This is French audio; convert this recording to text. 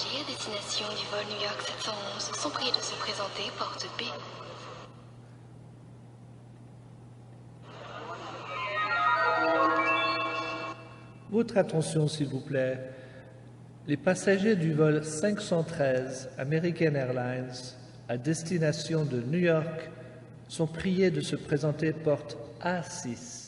passagers à destination du vol New York 711 sont priés de se présenter porte B. Votre attention, s'il vous plaît. Les passagers du vol 513 American Airlines à destination de New York sont priés de se présenter porte A6.